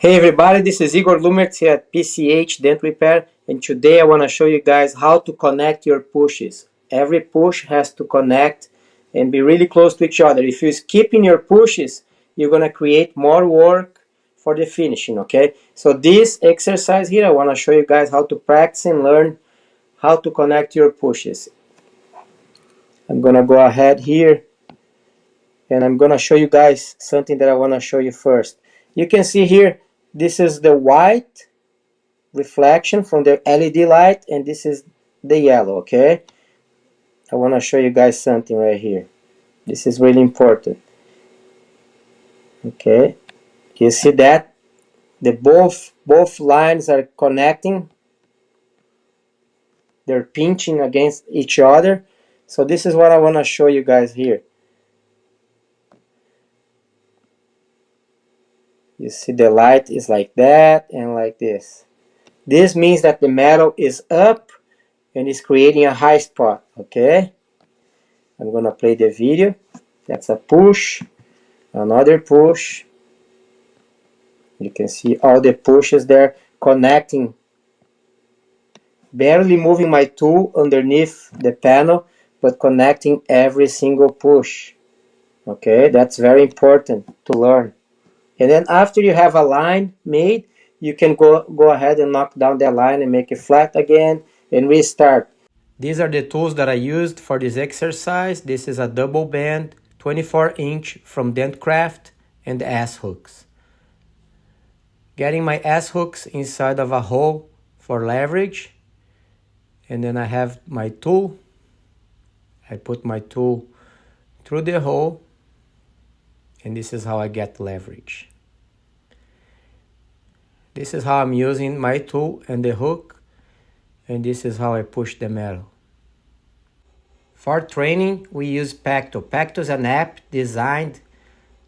Hey everybody, this is Igor Lumertz here at PCH Dent Repair, and today I want to show you guys how to connect your pushes. Every push has to connect and be really close to each other. If you skip in your pushes, you're going to create more work for the finishing, okay? So this exercise here, I want to show you guys how to practice and learn how to connect your pushes. I'm going to go ahead here and I'm going to show you guys something that I want to show you first. You can see here, this is the white reflection from the LED light, and this is the yellow, okay? I want to show you guys something right here. This is really important. Okay, you see that the both lines are connecting, they're pinching against each other. So this is what I want to show you guys here. You see the light is like that and like this. This means that the metal is up and is creating a high spot, okay? I'm gonna play the video. That's a push, another push. You can see all the pushes there connecting, barely moving my tool underneath the panel, but connecting every single push. Okay, that's very important to learn. And then after you have a line made, you can go ahead and knock down that line and make it flat again and restart. These are the tools that I used for this exercise. This is a double bend 24-inch from Dentcraft and the S-hooks. Getting my S-hooks inside of a hole for leverage, and then I have my tool. I put my tool through the hole, and this is how I get leverage. This is how I'm using my tool and the hook, and this is how I push the metal. For training, we use Pactto. Pactto is an app designed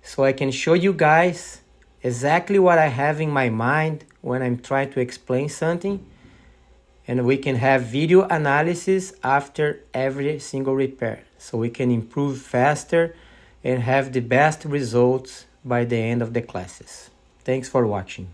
so I can show you guys exactly what I have in my mind when I'm trying to explain something, and we can have video analysis after every single repair, so we can improve faster and have the best results by the end of the classes. Thanks for watching.